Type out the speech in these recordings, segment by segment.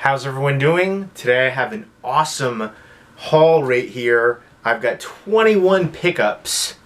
How's everyone doing? Today I have an awesome haul right here. I've got 21 pickups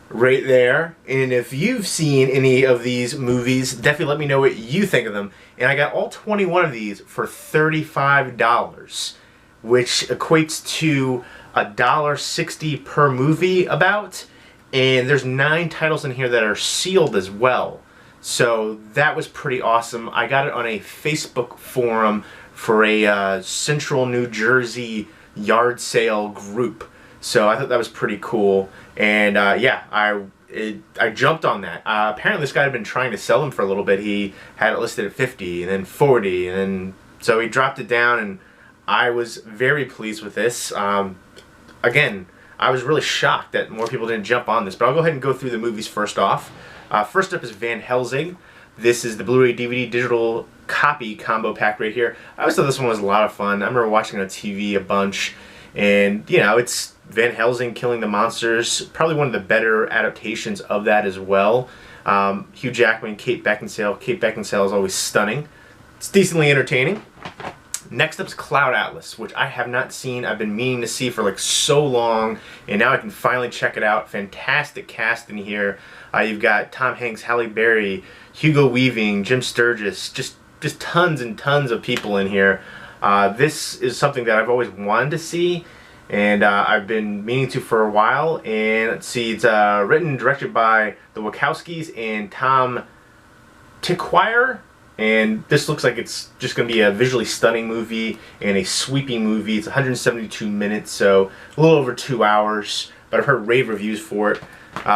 right there, and if you've seen any of these movies, definitely let me know what you think of them. And I got all 21 of these for $35, which equates to $1.60 per movie about, and there's 9 titles in here that are sealed as well. So that was pretty awesome. I got it on a Facebook forum for a Central New Jersey yard sale group. So I thought that was pretty cool. And yeah, I jumped on that. Apparently this guy had been trying to sell them for a little bit. He had it listed at 50 and then 40, and then so he dropped it down, and I was very pleased with this. Again, I was really shocked that more people didn't jump on this, but I'll go ahead and go through the movies first off. First up is Van Helsing. This is the Blu-ray DVD digital copy combo pack right here. I always thought this one was a lot of fun. I remember watching it on TV a bunch, and you know, it's Van Helsing killing the monsters. Probably one of the better adaptations of that as well. Hugh Jackman, Kate Beckinsale. Kate Beckinsale is always stunning. It's decently entertaining. Next up is Cloud Atlas, which I have not seen. I've been meaning to see for like so long, and now I can finally check it out. Fantastic cast in here. You've got Tom Hanks, Halle Berry, Hugo Weaving, Jim Sturgis, just tons and tons of people in here. This is something that I've always wanted to see, and I've been meaning to for a while. And let's see, it's written and directed by the Wachowskis and Tom Tykwer. And this looks like it's just going to be a visually stunning movie and a sweeping movie. It's 172 minutes, so a little over 2 hours. But I've heard rave reviews for it.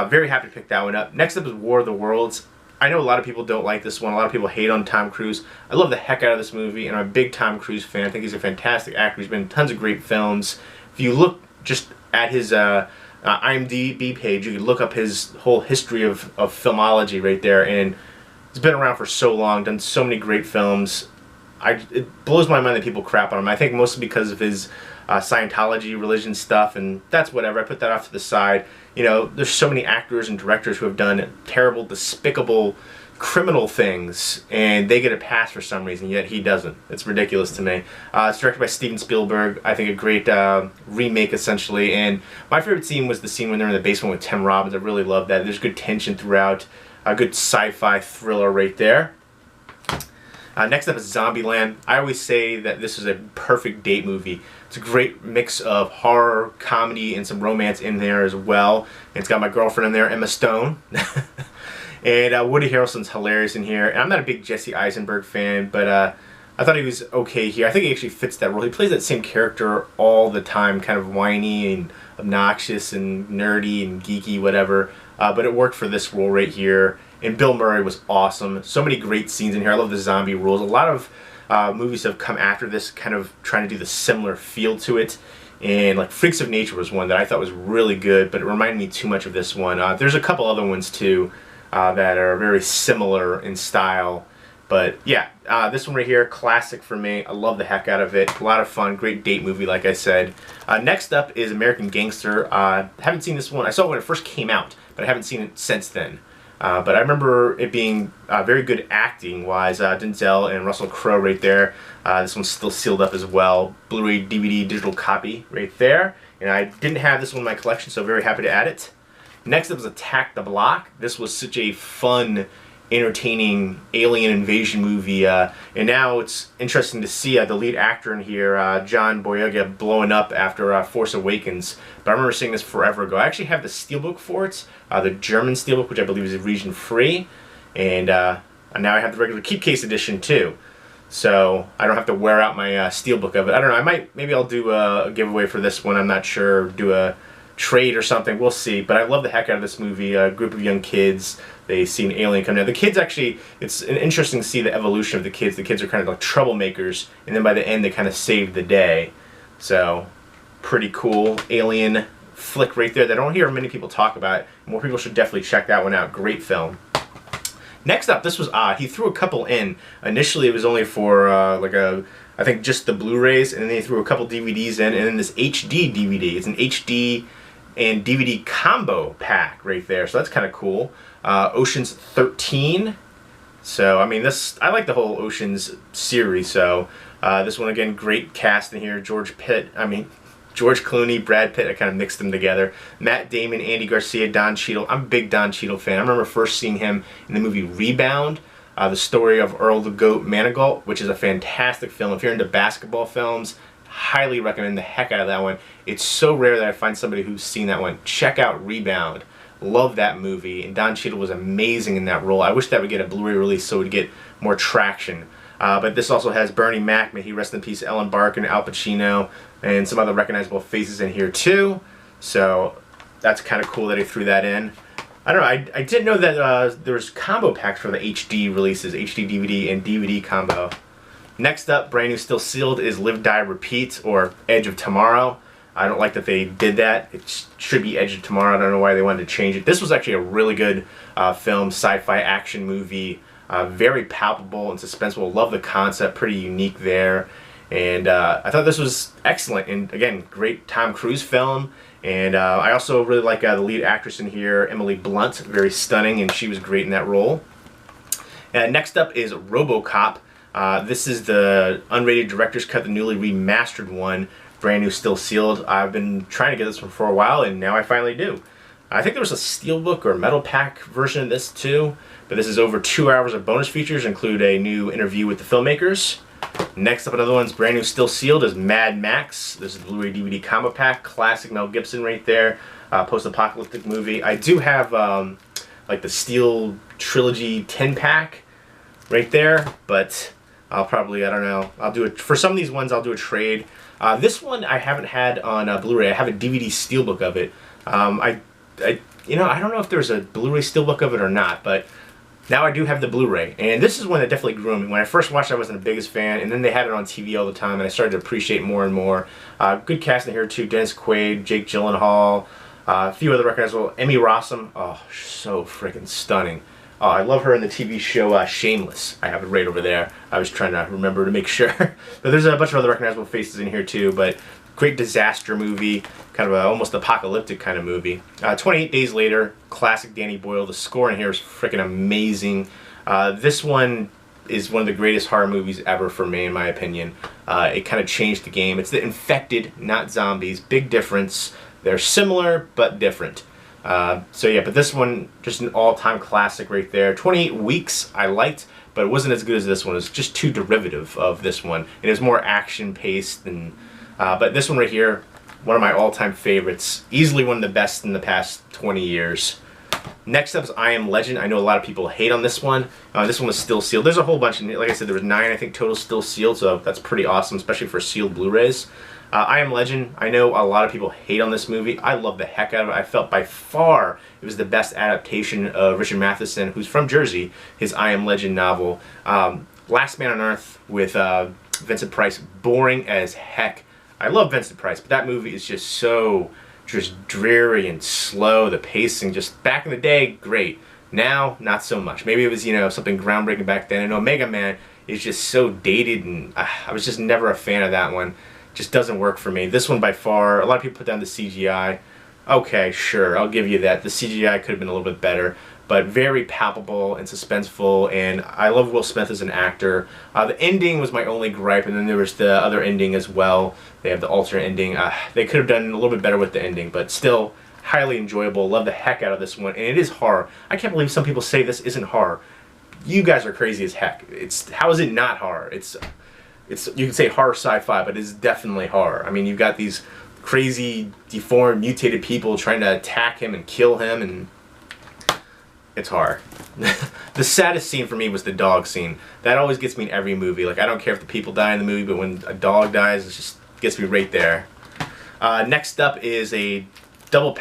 Very happy to pick that one up. Next up is War of the Worlds. I know a lot of people don't like this one. A lot of people hate on Tom Cruise. I love the heck out of this movie, and I'm a big Tom Cruise fan. I think he's a fantastic actor. He's been in tons of great films. If you look just at his IMDb page, you can look up his whole history of filmology right there, and he's been around for so long, done so many great films. It blows my mind that people crap on him. I think mostly because of his Scientology religion stuff, and that's whatever. I put that off to the side. You know, there's so many actors and directors who have done terrible, despicable, criminal things, and they get a pass for some reason, yet he doesn't. It's ridiculous to me. It's directed by Steven Spielberg. I think a great remake, essentially. And my favorite scene was the scene when they're in the basement with Tim Robbins. I really love that. There's good tension throughout. A good sci-fi thriller right there. Next up is Zombieland. I always say that this is a perfect date movie. It's a great mix of horror, comedy, and some romance in there as well. And it's got my girlfriend in there, Emma Stone. And Woody Harrelson's hilarious in here. And I'm not a big Jesse Eisenberg fan, but I thought he was okay here. I think he actually fits that role. He plays that same character all the time, kind of whiny and obnoxious and nerdy and geeky, whatever. But it worked for this role right here. And Bill Murray was awesome. So many great scenes in here. I love the zombie rules. A lot of movies have come after this, kind of trying to do the similar feel to it. And like Freaks of Nature was one that I thought was really good, but it reminded me too much of this one. There's a couple other ones too that are very similar in style. But yeah, this one right here, classic for me. I love the heck out of it. A lot of fun, great date movie, like I said. Next up is American Gangster. Haven't seen this one. I saw it when it first came out, but I haven't seen it since then. But I remember it being very good acting-wise. Denzel and Russell Crowe right there. This one's still sealed up as well. Blu-ray DVD digital copy right there. And I didn't have this one in my collection, so very happy to add it. Next up is Attack the Block. This was such a fun, entertaining alien invasion movie, and now it's interesting to see the lead actor in here, John Boyega, blowing up after Force Awakens. But I remember seeing this forever ago. I actually have the steelbook for it, the German steelbook, which I believe is region free, and now I have the regular keep case edition too, so I don't have to wear out my steelbook of it. I don't know, maybe I'll do a giveaway for this one. I'm not sure, do a trade or something, we'll see. But I love the heck out of this movie. A group of young kids, they see an alien come down. The kids actually, it's interesting to see the evolution of the kids. The kids are kind of like troublemakers, and then by the end they kind of save the day. So pretty cool alien flick right there that I don't hear many people talk about. More people should definitely check that one out. Great film. Next up, this was odd. He threw a couple in. Initially it was only for I think just the Blu-rays, and then they threw a couple DVDs in, and then this HD DVD. It's an HD and DVD combo pack right there, so that's kind of cool. Ocean's 13. So I mean, I like the whole Ocean's series, so This one again, great cast in here. George Clooney, Brad Pitt. I kind of mixed them together. Matt Damon, Andy Garcia, Don Cheadle. I'm a big Don Cheadle fan. I remember first seeing him in the movie Rebound, the story of Earl the Goat Manigault, which is a fantastic film. If you're into basketball films, highly recommend the heck out of that one. It's so rare that I find somebody who's seen that one. Check out Rebound. Love that movie, and Don Cheadle was amazing in that role. I wish that would get a Blu-ray release so it would get more traction. But this also has Bernie Mac, may he rest in peace, Ellen Barkin, Al Pacino, and some other recognizable faces in here too. So that's kind of cool that he threw that in. I don't know, I didn't know that there's combo packs for the HD releases, HD DVD and DVD combo. Next up, brand new still sealed, is Live, Die, Repeat, or Edge of Tomorrow. I don't like that they did that. It should be Edge of Tomorrow. I don't know why they wanted to change it. This was actually a really good film, sci-fi action movie. Very palpable and suspenseful. Love the concept. Pretty unique there. And I thought this was excellent. And again, great Tom Cruise film. And I also really like the lead actress in here, Emily Blunt. Very stunning, and she was great in that role. Next up is Robocop. This is the unrated director's cut, the newly remastered one. Brand new, still sealed. I've been trying to get this one for a while, and now I finally do. I think there was a steelbook or metal pack version of this too, but this is over 2 hours of bonus features, include a new interview with the filmmakers. Next up, another one's brand new, still sealed, is Mad Max. This is the Blu-ray DVD combo pack, classic Mel Gibson right there, post-apocalyptic movie. I do have like the Steel Trilogy 10-pack right there, but I'll probably, I don't know, I'll do it, for some of these ones I'll do a trade. This one I haven't had on Blu-ray. I have a DVD steelbook of it. You know, I don't know if there's a Blu-ray steelbook of it or not, but now I do have the Blu-ray. And this is one that definitely grew on me. When I first watched it, I wasn't the biggest fan, and then they had it on TV all the time, and I started to appreciate more and more. Good cast in here too. Dennis Quaid, Jake Gyllenhaal, a few other recognizable. Emmy Rossum. Oh, so freaking stunning. Oh, I love her in the TV show Shameless. I have it right over there. I was trying to remember to make sure. But there's a bunch of other recognizable faces in here too. But great disaster movie, kind of a almost apocalyptic kind of movie. 28 Days Later, classic Danny Boyle. The score in here is freaking amazing. This one is one of the greatest horror movies ever for me, in my opinion. It kind of changed the game. It's the infected, not zombies. Big difference. They're similar, but different. So yeah, but this one, just an all-time classic right there. 28 Weeks I liked, but it wasn't as good as this one. It was just too derivative of this one. And it was more action-paced. And but this one right here, one of my all-time favorites. Easily one of the best in the past 20 years. Next up is I Am Legend. I know a lot of people hate on this one. This one was still sealed. There's a whole bunch. Like I said, there was 9, I think, total still sealed. So that's pretty awesome, especially for sealed Blu-rays. I Am Legend, I know a lot of people hate on this movie. I love the heck out of it. I felt by far it was the best adaptation of Richard Matheson, who's from Jersey, his I Am Legend novel. Last Man on Earth with Vincent Price, boring as heck. I love Vincent Price, but that movie is just so dreary and slow. The pacing, just back in the day, great. Now, not so much. Maybe it was, you know, something groundbreaking back then. I know Mega Man is just so dated, and I was just never a fan of that one. Just doesn't work for me. This one by far, a lot of people put down the CGI. Okay, sure, I'll give you that. The CGI could have been a little bit better, but very palpable and suspenseful, and I love Will Smith as an actor. The ending was my only gripe, and then there was the other ending as well. They have the alternate ending. They could have done a little bit better with the ending, but still highly enjoyable. Love the heck out of this one, and it is horror. I can't believe some people say this isn't horror. You guys are crazy as heck. How is it not horror? You can say horror sci-fi, but it's definitely horror. I mean, you've got these crazy, deformed, mutated people trying to attack him and kill him, and it's horror. The saddest scene for me was the dog scene. That always gets me in every movie. Like, I don't care if the people die in the movie, but when a dog dies, it just gets me right there. Next up is a double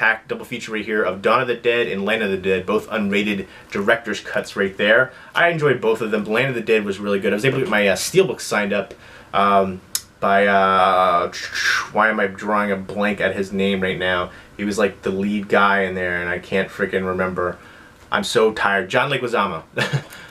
feature right here of Dawn of the Dead and Land of the Dead, both unrated director's cuts right there. I enjoyed both of them. Land of the Dead was really good. I was able to get my steelbook signed up by, why am I drawing a blank at his name right now? He was like the lead guy in there, and I can't freaking remember. I'm so tired. John Leguizamo.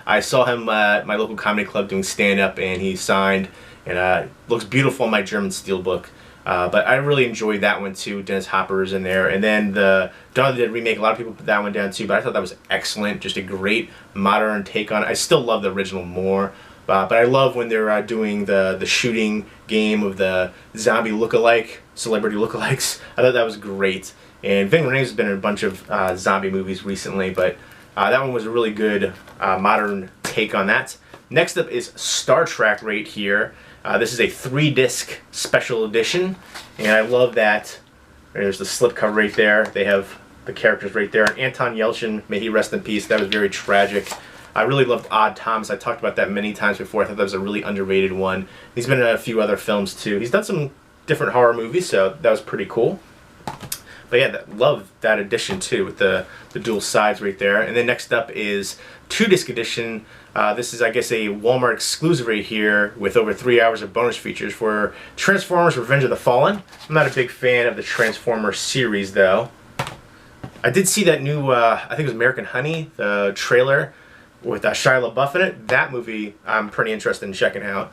I saw him at my local comedy club doing stand-up, and he signed, and looks beautiful in my German steelbook. But I really enjoyed that one too. Dennis Hopper is in there. And then the Dawn of the Dead remake, a lot of people put that one down too, but I thought that was excellent. Just a great modern take on it. I still love the original more, But I love when they're doing the shooting game of the zombie look-alike, celebrity look-alikes. I thought that was great. And Ving Rhames has been in a bunch of zombie movies recently, but that one was a really good modern take on that. Next up is Star Trek right here. This is a 3-disc special edition, and I love that. There's the slipcover right there. They have the characters right there. And Anton Yelchin, may he rest in peace. That was very tragic. I really loved Odd Thomas. I talked about that many times before. I thought that was a really underrated one. He's been in a few other films too. He's done some different horror movies, so that was pretty cool. But yeah, love that edition too, with the dual sides right there. And then next up is 2-disc edition. This is, I guess, a Walmart exclusive right here with over 3 hours of bonus features for Transformers Revenge of the Fallen. I'm not a big fan of the Transformers series, though. I did see that new, I think it was American Honey, the trailer with Shia LaBeouf in it. That movie I'm pretty interested in checking out.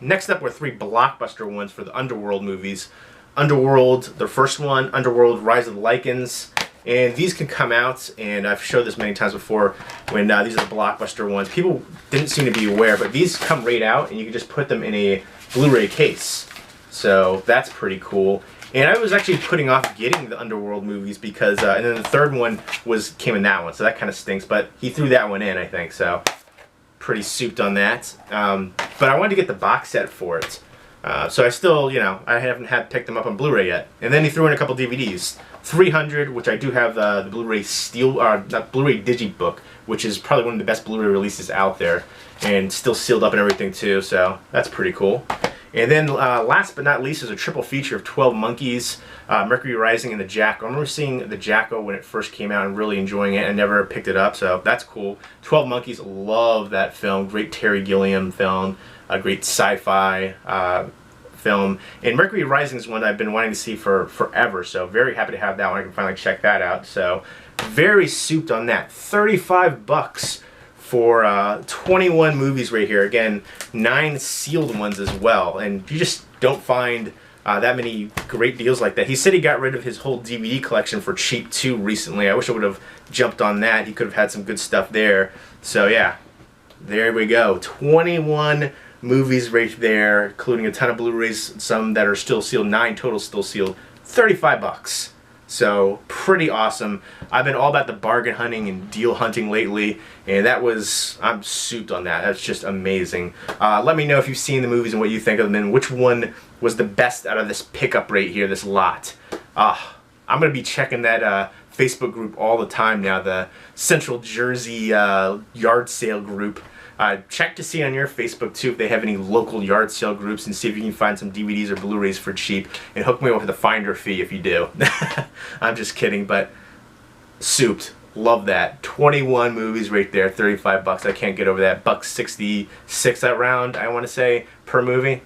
Next up were 3 blockbuster ones for the Underworld movies. Underworld, the first one, Underworld Rise of the Lycans. And these can come out, and I've showed this many times before, when these are the blockbuster ones. People didn't seem to be aware, but these come right out, and you can just put them in a Blu-ray case. So that's pretty cool. And I was actually putting off getting the Underworld movies because, and then the third one came in that one, so that kind of stinks. But he threw that one in, I think, so pretty souped on that. But I wanted to get the box set for it. So I still, I haven't picked them up on Blu-ray yet. And then he threw in a couple DVDs. 300, which I do have the Blu-ray Blu-ray Digibook, which is probably one of the best Blu-ray releases out there, and still sealed up and everything too, so that's pretty cool. And then last but not least is a triple feature of 12 Monkeys, Mercury Rising, and the Jacko. I remember seeing the Jacko when it first came out and really enjoying it, and never picked it up, so that's cool. 12 Monkeys, love that film. Great Terry Gilliam film, a great sci-fi film. And Mercury Rising is one that I've been wanting to see for forever, so very happy to have that one. I can finally check that out. So very souped on that. 35 bucks for 21 movies right here. Again, 9 sealed ones as well, and you just don't find that many great deals like that. He said he got rid of his whole DVD collection for cheap too recently. I wish I would have jumped on that. He could have had some good stuff there. So yeah, there we go. 21 movies right there, including a ton of Blu-rays, some that are still sealed, 9 total still sealed, 35 bucks. So pretty awesome. I've been all about the bargain hunting and deal hunting lately, and I'm souped on that. That's just amazing. Let me know if you've seen the movies and what you think of them, and which one was the best out of this pickup right here, this lot. I'm going to be checking that Facebook group all the time now, the Central Jersey yard sale group. Check to see on your Facebook too if they have any local yard sale groups, and see if you can find some DVDs or Blu-rays for cheap, and hook me up with a finder fee if you do. I'm just kidding, but souped. Love that. 21 movies right there, 35 bucks. I can't get over that. $1.66 around, I want to say, per movie.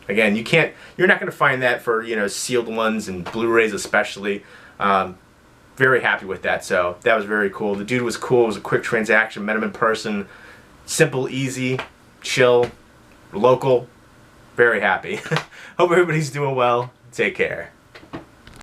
Again, you're not going to find that for, sealed ones and Blu-rays especially. Very happy with that, so that was very cool. The dude was cool. It was a quick transaction. Met him in person. Simple, easy, chill, local. Very happy. Hope everybody's doing well. Take care.